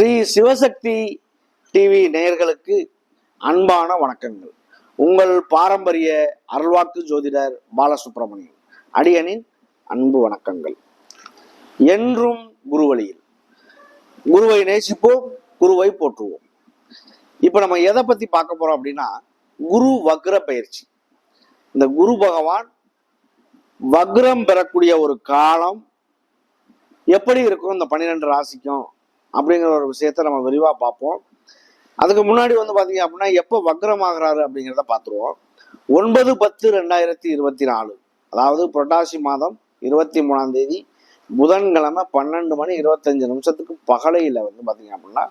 Sri Sivasakthi TV நேயர்களுக்கு அன்பான வணக்கங்கள். உங்கள் பாரம்பரிய அருள்வாக்கு ஜோதிடர் பாலசுப்ரமணியம் அடியனின் அன்பு வணக்கங்கள். என்றும் குருவழியில் குருவை நேசிப்போம், குருவை போற்றுவோம். இப்ப நம்ம எதை பத்தி பார்க்க போறோம் அப்படின்னா, குரு வக்ர பயிற்சி. இந்த குரு பகவான் வக்ரம் பெறக்கூடிய ஒரு காலம் எப்படி இருக்கும் இந்த 12 ராசிக்கும் அப்படிங்கிற ஒரு விஷயத்த நம்ம விரிவா பார்ப்போம். அதுக்கு முன்னாடி பாத்தீங்க அப்படின்னா, எப்போ வக்ரம் ஆகிறாரு அப்படிங்கிறத பார்த்துருவோம். 9/10/2024, அதாவது புரட்டாசி மாதம் 23ஆம் தேதி புதன்கிழமை 12:25 பகலையில பாத்தீங்க அப்படின்னா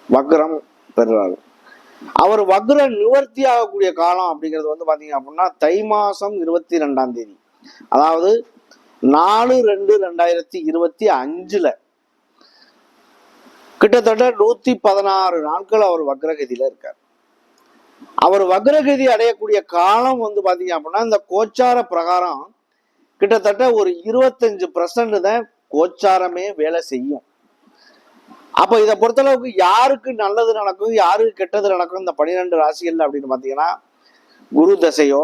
வக்ரம் பெறுறாரு. அவர் வக்ர நிவர்த்தி ஆகக்கூடிய காலம் அப்படிங்கிறது பாத்தீங்க அப்படின்னா தை மாசம் 22ஆம் தேதி, அதாவது 4/2/2025 கிட்டத்தட்ட 116 நாட்கள் அவர் வக்ரகதியில இருக்கார். அவர் வக்ரகதி அடையக்கூடிய காலம் பாத்தீங்க அப்படின்னா, இந்த கோச்சார பிரகாரம் கிட்டத்தட்ட ஒரு 25% தான் கோச்சாரமே வேலை செய்யும். அப்ப இதை பொறுத்தளவுக்கு யாருக்கு நல்லது நடக்கும், யாருக்கு கெட்டது நடக்கும் இந்த 12 ராசிகள் அப்படின்னு பாத்தீங்கன்னா, குரு தசையோ,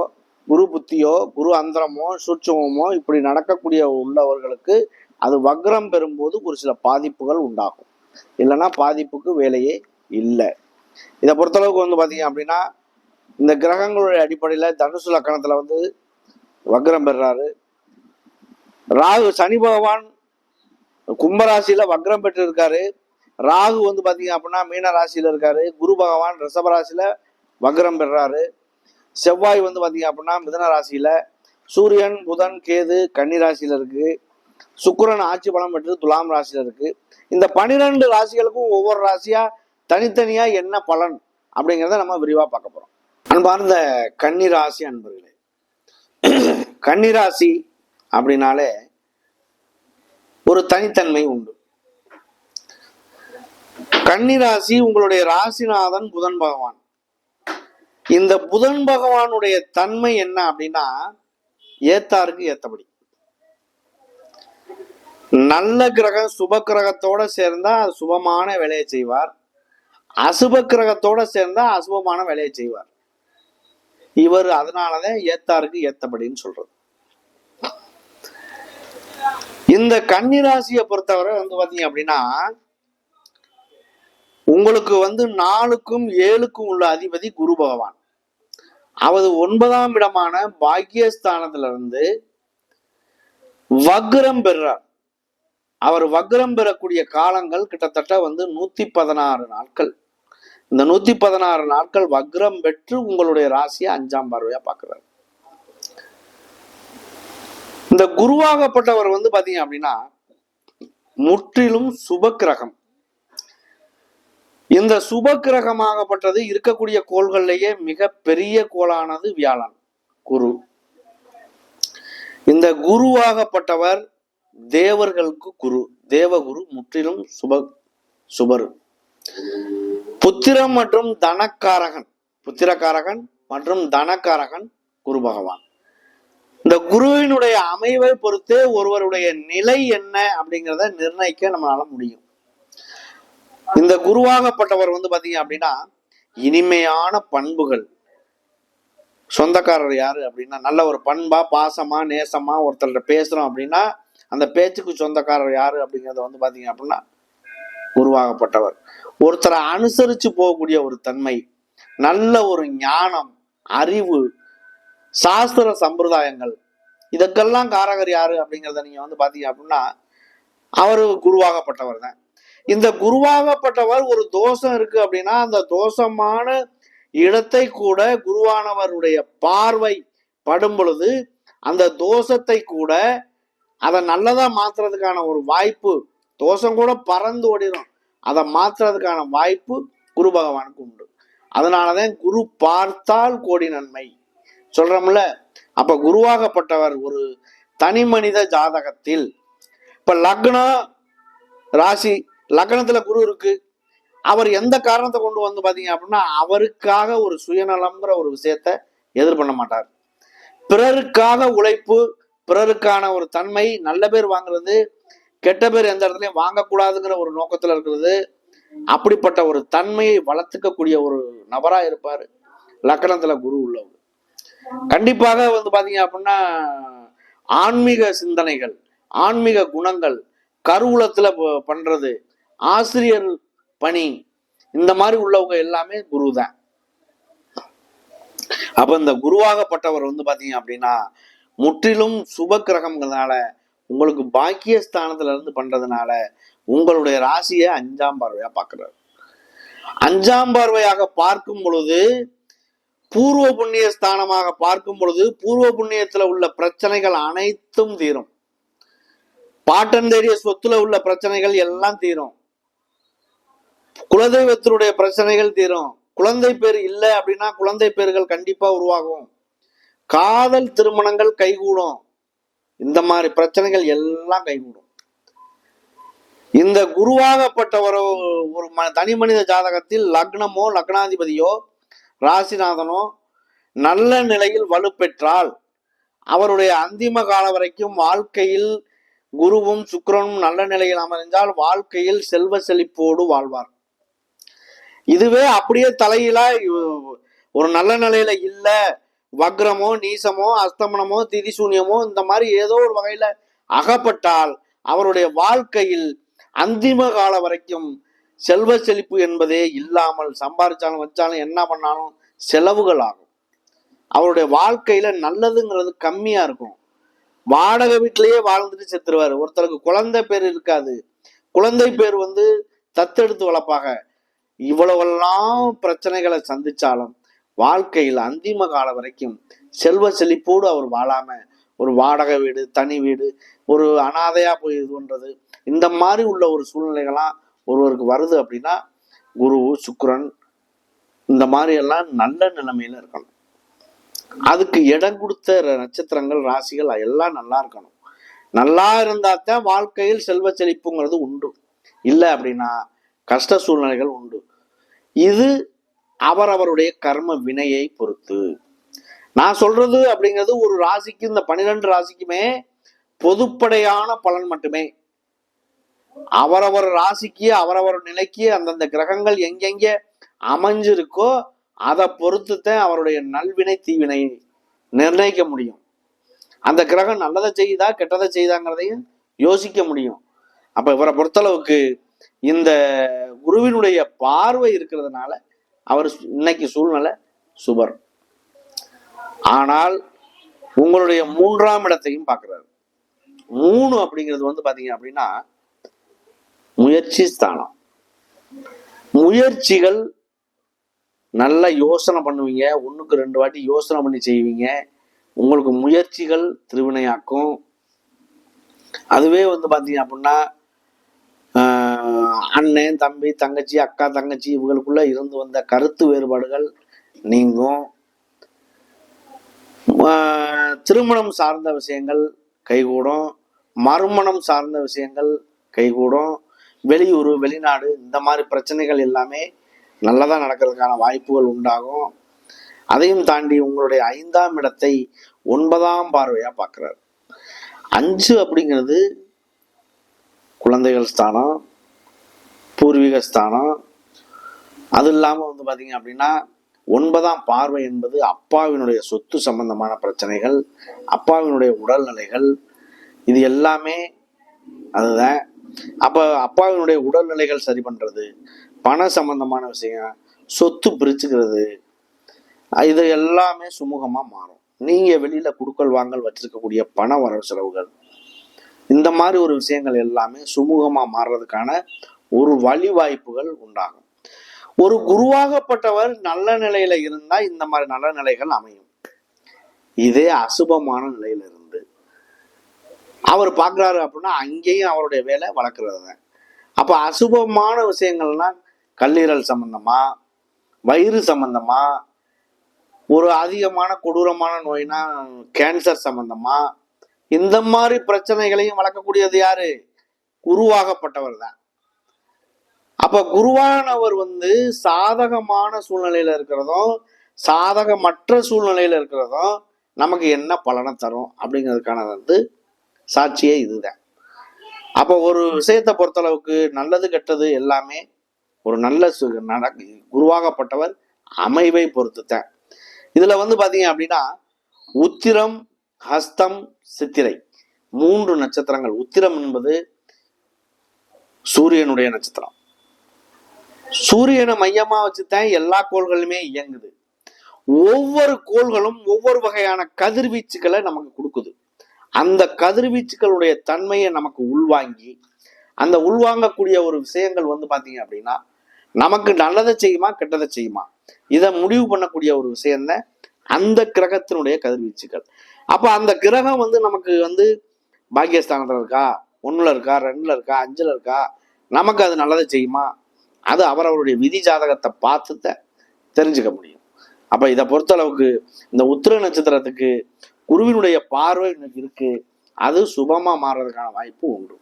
குரு புத்தியோ, குரு அந்தரமோ, சூட்சுமமோ இப்படி நடக்கக்கூடிய உள்ளவர்களுக்கு அது வக்ரம் பெறும்போது ஒரு சில பாதிப்புகள் உண்டாகும். இல்லைன்னா பாதிப்புக்கு வேலையே இல்லை. இதை பொறுத்தளவுக்கு பாத்தீங்க அப்படின்னா, இந்த கிரகங்களுடைய அடிப்படையில தனுசு லக்கணத்துல வக்ரம் பெறாரு. ராகு, சனி பகவான் கும்பராசியில வக்ரம் பெற்று இருக்காரு. ராகு பாத்தீங்க அப்படின்னா மீன ராசியில இருக்காரு. குரு பகவான் ரிஷப ராசியில வக்ரம் பெறாரு. செவ்வாய் பாத்தீங்க அப்படின்னா மிதுன ராசியில, சூரியன் புதன் கேது கன்னி ராசியில இருக்கு. சுக்கிரன் ஆட்சி பலம் பெற்று துலாம் ராசியில இருக்கு. இந்த 12 ராசிகளுக்கும் ஒவ்வொரு ராசியா தனித்தனியா என்ன பலன் அப்படிங்கிறத நம்ம விரிவா பார்க்க போறோம். அன்பார்ந்த கன்னிராசி அன்பர்களே, கன்னிராசி அப்படின்னாலே ஒரு தனித்தன்மை உண்டு. கன்னிராசி உங்களுடைய ராசிநாதன் புதன் பகவான். இந்த புதன் பகவானுடைய தன்மை என்ன அப்படின்னா, ஏத்தாருக்கு ஏத்தபடி. நல்ல கிரகம் சுப கிரகத்தோட சேர்ந்தா அது சுபமான வேலையை செய்வார், அசுப கிரகத்தோட சேர்ந்தா அசுபமான வேலையை செய்வார். இவர் அதனாலதான் ஏத்தாருக்கு ஏத்தபடின்னு சொல்றது. இந்த கன்னிராசியை பொறுத்தவரை பாத்தீங்க அப்படின்னா, உங்களுக்கு 4க்கும் 7க்கும் உள்ள அதிபதி குரு பகவான். அவர் 9ஆம் இடமான பாக்கியஸ்தானத்துல வக்ரம் பெறார். அவர் வக்ரம் பெறக்கூடிய காலங்கள் கிட்டத்தட்ட 116 நாட்கள். இந்த 116 நாட்கள் வக்ரம் பெற்று உங்களுடைய ராசியை 5ஆம் பார்வையா பார்க்கிறார். இந்த குருவாகப்பட்டவர் பாத்தீங்க அப்படின்னா முற்றிலும் சுப கிரகம். இந்த சுப கிரகமாகப்பட்டது இருக்கக்கூடிய கோள்கள்லேயே மிக பெரிய கோளானது வியாழன், குரு. இந்த குருவாகப்பட்டவர் தேவர்களுக்கு குரு, தேவகுரு, முற்றிலும் சுபரு. புத்திரம் மற்றும் தனக்காரகன், புத்திரக்காரகன் மற்றும் தனக்காரகன் குரு பகவான். இந்த குருவினுடைய அமைவை பொறுத்தே ஒருவருடைய நிலை என்ன அப்படிங்கிறத நிர்ணயிக்க நம்மளால முடியும். இந்த குருவாகப்பட்டவர் பாத்தீங்க அப்படின்னா இனிமையான பண்புகள். சொந்தக்காரர் யாரு அப்படின்னா, நல்ல ஒரு பண்பா பாசமா நேசமா ஒருத்தர்கிட்ட பேசுறோம் அப்படின்னா அந்த பேச்சுக்கு சொந்தக்காரர் யாரு அப்படிங்கிறத பாத்தீங்க அப்படின்னா குருவாகப்பட்டவர். ஒருத்தரை அனுசரிச்சு போகக்கூடிய ஒரு தன்மை, நல்ல ஒரு ஞானம், அறிவு, சாஸ்திர சம்பிரதாயங்கள், இதற்கெல்லாம் காரகர் யாரு அப்படிங்கிறத நீங்க பாத்தீங்க அப்படின்னா அவரு குருவாகப்பட்டவர் தான். இந்த குருவாகப்பட்டவர் ஒரு தோஷம் இருக்கு அப்படின்னா அந்த தோஷமான இடத்தை கூட குருவானவருடைய பார்வை படும் பொழுது அந்த தோஷத்தை கூட அதை நல்லதா மாத்துறதுக்கான ஒரு வாய்ப்பு, தோஷம் கூட பறந்து ஓடிடும், அதை மாத்துறதுக்கான வாய்ப்பு குரு பகவானுக்கு உண்டு. அதனாலதான் குரு பார்த்தால் கோடி நன்மை சொல்றோம்ல. அப்ப குருவாகப்பட்டவர் ஒரு தனி மனித ஜாதகத்தில், இப்ப லக்னம் ராசி, லக்னத்துல குரு இருக்கு, அவர் எந்த காரணத்தை கொண்டு பாத்தீங்க அப்படின்னா அவருக்காக ஒரு சுயநலம்ங்கிற ஒரு விஷயத்த எதிர் பண்ண மாட்டார். பிறருக்காக உழைப்பு, பிறருக்கான ஒரு தன்மை, நல்ல பேர் வாங்குறது, கெட்ட பேர் எந்த இடத்துலயும் வாங்கக்கூடாதுங்கிற ஒரு நோக்கத்துல இருக்கிறது, அப்படிப்பட்ட ஒரு தன்மையை வளர்த்துக்கக்கூடிய ஒரு நபரா இருப்பாரு லக்னத்துல குரு உள்ளவர். கண்டிப்பாக வந்து பாத்தீங்க அப்படின்னா ஆன்மீக சிந்தனைகள், ஆன்மீக குணங்கள், கருவூலத்துல பண்றது, ஆசிரியர் பணி, இந்த மாதிரி உள்ளவங்க எல்லாமே குரு தான். அப்ப இந்த குருவாகப்பட்டவர் வந்து பாத்தீங்க அப்படின்னா முற்றிலும் சுப கிரகம்ங்கிறதுனால உங்களுக்கு பாக்கிய ஸ்தானத்துல இருந்து பண்றதுனால உங்களுடைய ராசியை 5ஆம் பார்வையா பார்க்கிறார். 5ஆம் பார்வையாக பார்க்கும் பொழுது பூர்வ புண்ணிய ஸ்தானமாக பார்க்கும் பொழுது பூர்வ புண்ணியத்துல உள்ள பிரச்சனைகள் அனைத்தும் தீரும். பாட்டன் தேடிய சொத்துல உள்ள பிரச்சனைகள் எல்லாம் தீரும். குலதெய்வத்தினுடைய பிரச்சனைகள் தீரும். குழந்தை பேர் இல்லை அப்படின்னா குழந்தை பேர்கள் கண்டிப்பா உருவாகும். காதல் திருமணங்கள் கைகூடும். இந்த மாதிரி பிரச்சனைகள் எல்லாம் கைகூடும். இந்த குருவாகப்பட்டவர் ஒரு தனி மனித ஜாதகத்தில் லக்னமோ லக்னாதிபதியோ ராசிநாதனோ நல்ல நிலையில் வலுப்பெற்றால் அவருடைய அந்திம கால வரைக்கும் வாழ்க்கையில் குருவும் சுக்கிரனும் நல்ல நிலையில் அமைந்தால் வாழ்க்கையில் செல்வ செழிப்போடு வாழ்வார். இதுவே அப்படியே தலையில ஒரு நல்ல நிலையில இல்ல, வக்ரமோ நீசமோ அஸ்தமனமோ திதிசூன்யமோ இந்த மாதிரி ஏதோ ஒரு வகையில அகப்பட்டால் அவருடைய வாழ்க்கையில் அந்திம கால வரைக்கும் செல்வ செழிப்பு என்பதே இல்லாமல் சம்பாதிச்சாலும் வச்சாலும் என்ன பண்ணாலும் செலவுகள் ஆகும். அவருடைய வாழ்க்கையில நல்லதுங்கிறது கம்மியா இருக்கும். வாடகை வீட்டிலேயே வாழ்ந்துட்டு செத்துருவாரு. ஒருத்தருக்கு குழந்தை பேர் இருக்காது, குழந்தை பேர் வந்து தத்தெடுத்து வளர்ப்பாங்க. இவ்வளவெல்லாம் பிரச்சனைகளை சந்திச்சாலும் வாழ்க்கையில் அந்திம கால வரைக்கும் செல்வ செழிப்போடு அவர் வாழாம ஒரு வாடகை வீடு, தனி வீடு, ஒரு அனாதையா போய் இது பண்றது, இந்த மாதிரி உள்ள ஒரு சூழ்நிலைகள்லாம் ஒருவருக்கு வருது அப்படின்னா குரு சுக்கிரன் இந்த மாதிரி எல்லாம் நல்ல நிலைமையில இருக்கணும். அதுக்கு இடம் கொடுத்த நட்சத்திரங்கள் ராசிகள் எல்லாம் நல்லா இருக்கணும். நல்லா இருந்தாத்தான் வாழ்க்கையில் செல்வ செழிப்புங்கிறது உண்டு. இல்லை அப்படின்னா கஷ்ட சூழ்நிலைகள் உண்டு. இது அவரவருடைய கர்ம வினையை பொறுத்து. நான் சொல்றது அப்படிங்கிறது ஒரு ராசிக்கு, இந்த 12 ராசிக்குமே பொதுப்படையான பலன் மட்டுமே. அவரவர் ராசிக்கு அவரவர் நிலைக்கு அந்தந்த கிரகங்கள் எங்கெங்க அமைஞ்சிருக்கோ அதை பொறுத்துத்தான் அவருடைய நல்வினை தீவினை நிர்ணயிக்க முடியும். அந்த கிரகம் நல்லதை செய்யுதா கெட்டதை செய்தாங்கிறதையும் யோசிக்க முடியும். அப்ப இவரை பொறுத்தளவுக்கு இந்த குருவினுடைய பார்வை இருக்கிறதுனால அவர் இன்னைக்கு சூழ்நிலை சுபர். ஆனால் உங்களுடைய 3ஆம் இடத்தையும் பார்க்கிறாரு. 3 அப்படிங்கிறது வந்து பாத்தீங்க அப்படின்னா முயற்சி ஸ்தானம். முயற்சிகள் நல்ல யோசனை பண்ணுவீங்க, 1க்கு 2 வாட்டி யோசனை பண்ணி செய்வீங்க. உங்களுக்கு முயற்சிகள் திருவினையாக்கும். அதுவே வந்து பாத்தீங்க அப்படின்னா அண்ணன் தம்பி தங்கச்சி அக்கா தங்கச்சி இவங்களுக்குள்ள இருந்து வந்த கருத்து வேறுபாடுகள் நீங்கும். திருமணம் சார்ந்த விஷயங்கள் கைகூடும், மறுமணம் சார்ந்த விஷயங்கள் கைகூடும், வெளியூர் வெளிநாடு இந்த மாதிரி பிரச்சனைகள் எல்லாமே நல்லதா நடக்கிறதுக்கான வாய்ப்புகள் உண்டாகும். அதையும் தாண்டி உங்களுடைய 5ஆம் இடத்தை 9ஆம் பார்வையா பார்க்கிறார். 5 அப்படிங்கிறது குழந்தைகள் ஸ்தானம், பூர்வீக ஸ்தானம். அது இல்லாம வந்து பாத்தீங்க அப்படின்னா 9ஆம் பார்வை என்பது அப்பாவினுடைய சொத்து சம்பந்தமான பிரச்சனைகள், அப்பாவினுடைய உடல்நிலைகள், இது எல்லாமே அதுதான். அப்ப அப்பாவினுடைய உடல்நிலைகள் சரி பண்றது, பண சம்பந்தமான விஷயம், சொத்து பிரிச்சுக்கிறது, இது எல்லாமே சுமூகமா மாறும். நீங்க வெளியில குடுக்கல் வாங்கல் வச்சிருக்கக்கூடிய பண வரவு செலவுகள், இந்த மாதிரி ஒரு விஷயங்கள் எல்லாமே சுமூகமா மாறுறதுக்கான ஒரு வழி வாய்ப்புகள் உண்டாகும். ஒரு குருவாகப்பட்டவர் நல்ல நிலையில இருந்தா இந்த மாதிரி நல்ல நிலைகள் அமையும். இதே அசுபமான நிலையில இருந்து அவர் பார்க்கிறாரு அப்படின்னா அங்கேயும் அவருடைய வேலை வளர்க்கறது தான். அப்ப அசுபமான விஷயங்கள்லாம் கல்லீரல் சம்பந்தமா, வயிறு சம்பந்தமா, ஒரு அதிகமான கொடூரமான நோய்னா கேன்சர் சம்பந்தமா, இந்த மாதிரி பிரச்சனைகளையும் வளர்க்கக்கூடியது யாரு? குருவாகப்பட்டவர் தான். அப்ப குருவானவர் வந்து சாதகமான சூழ்நிலையில இருக்கிறதும் சாதகமற்ற சூழ்நிலையில இருக்கிறதும் நமக்கு என்ன பலனை தரும் அப்படிங்கிறதுக்கான வந்து சாட்சியே இதுதான். அப்போ ஒரு விஷயத்தை பொறுத்தளவுக்கு நல்லது கெட்டது எல்லாமே ஒரு நல்ல குருவாகப்பட்டவர் அமைவை பொறுத்துத்தான். இதுல வந்து பாத்தீங்க அப்படின்னா உத்திரம், ஹஸ்தம், சித்திரை 3 நட்சத்திரங்கள். உத்திரம் என்பது சூரியனுடைய நட்சத்திரம். சூரியனை மையமா வச்சுதான் எல்லா கோள்களுமே இயங்குது. ஒவ்வொரு கோள்களும் ஒவ்வொரு வகையான கதிர்வீச்சுகளை நமக்கு கொடுக்குது. அந்த கதிர்வீச்சுகளுடைய தன்மையை நமக்கு உள்வாங்கி, அந்த உள்வாங்கக்கூடிய ஒரு விஷயங்கள் வந்து பாத்தீங்க அப்படின்னா நமக்கு நல்லதை செய்யுமா கெட்டதை செய்யுமா இதை முடிவு பண்ணக்கூடிய ஒரு விஷயம்தான் அந்த கிரகத்தினுடைய கதிர்வீச்சுகள். அப்ப அந்த கிரகம் வந்து நமக்கு வந்து பாக்கியஸ்தானத்துல இருக்கா, 1ல இருக்கா, 2ல இருக்கா, 5ல இருக்கா, நமக்கு அது நல்லதை செய்யுமா, அது அவரவருடைய விதி ஜாதகத்தை பார்த்து தெரிஞ்சுக்க முடியும். அப்ப இதை பொறுத்தளவுக்கு இந்த உத்திர நட்சத்திரத்துக்கு குருவினுடைய பார்வை இருக்கு, அது சுபமா மாறுறதுக்கான வாய்ப்பு உண்டு.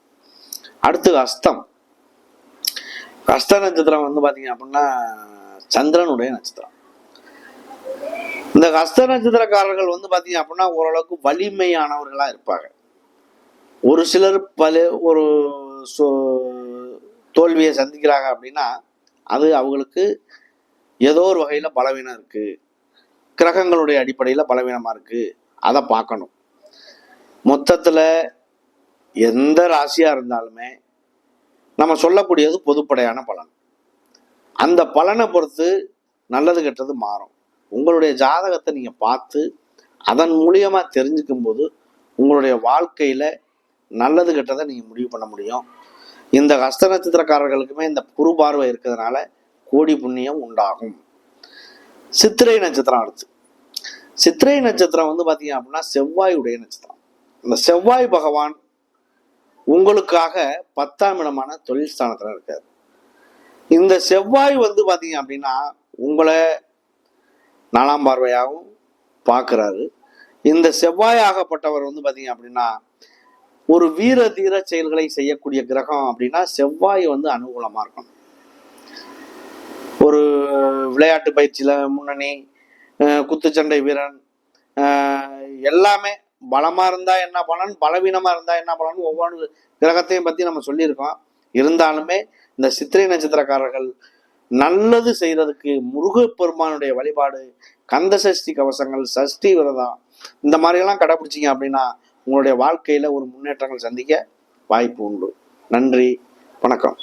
அடுத்து ஹஸ்தம். ஹஸ்த நட்சத்திரம் வந்து பாத்தீங்க அப்படின்னா சந்திரனுடைய நட்சத்திரம். இந்த ஹஸ்த நட்சத்திரக்காரர்கள் வந்து பாத்தீங்க அப்படின்னா ஓரளவுக்கு வலிமையானவர்களா இருப்பாங்க. ஒரு சிலர் ஒரு தோல்வியை சந்திக்கிறாங்க அப்படின்னா அது அவங்களுக்கு ஏதோ ஒரு வகையில பலவீனம் இருக்கு, கிரகங்களுடைய அடிப்படையில பலவீனமா இருக்கு, அதை பார்க்கணும். மொத்தத்துல எந்த ராசியா இருந்தாலுமே நம்ம சொல்லக்கூடியது பொதுப்படையான பலன். அந்த பலனை பொறுத்து நல்லது கெட்டது மாறும். உங்களுடைய ஜாதகத்தை நீங்க பார்த்து அதன் மூலியமா தெரிஞ்சுக்கும் போது உங்களுடைய வாழ்க்கையில நல்லது கெட்டதை நீங்க முடிவு பண்ண முடியும். இந்த ஹஸ்த நட்சத்திரக்காரர்களுக்குமே இந்த குரு பார்வை இருக்கிறதுனால கோடி புண்ணியம் உண்டாகும். சித்திரை நட்சத்திரம். அடுத்து சித்திரை நட்சத்திரம் வந்து பாத்தீங்க அப்படின்னா செவ்வாயுடைய நட்சத்திரம். இந்த செவ்வாய் பகவான் உங்களுக்காக 10ஆம் இடமான தொழில் ஸ்தானத்துல இருக்காரு. இந்த செவ்வாய் வந்து பாத்தீங்க அப்படின்னா உங்களை 4ஆம் பார்வையாகவும் பார்க்கிறாரு. இந்த செவ்வாய் ஆகப்பட்டவர் வந்து பாத்தீங்க அப்படின்னா ஒரு வீர தீர செயல்களை செய்யக்கூடிய கிரகம் அப்படின்னா செவ்வாய் வந்து அனுகூலமா இருக்கணும். ஒரு விளையாட்டு பயிற்சியில முன்னணி, குத்துச்சண்டை வீரன், எல்லாமே பலமா இருந்தா என்ன பலன், பலவீனமா இருந்தா என்ன பலன், ஒவ்வொரு கிரகத்தையும் பத்தி நம்ம சொல்லியிருக்கோம். இருந்தாலுமே இந்த சித்திரை நட்சத்திரக்காரர்கள் நல்லது செய்யறதுக்கு முருகப்பெருமானுடைய வழிபாடு, கந்த சஷ்டி கவசங்கள், சஷ்டி விரதம், இந்த மாதிரி எல்லாம் கடைபிடிச்சிங்க அப்படின்னா உங்களுடைய வாழ்க்கையில ஒரு முன்னேற்றங்கள் சந்திக்க வாய்ப்பு உண்டு. நன்றி, வணக்கம்.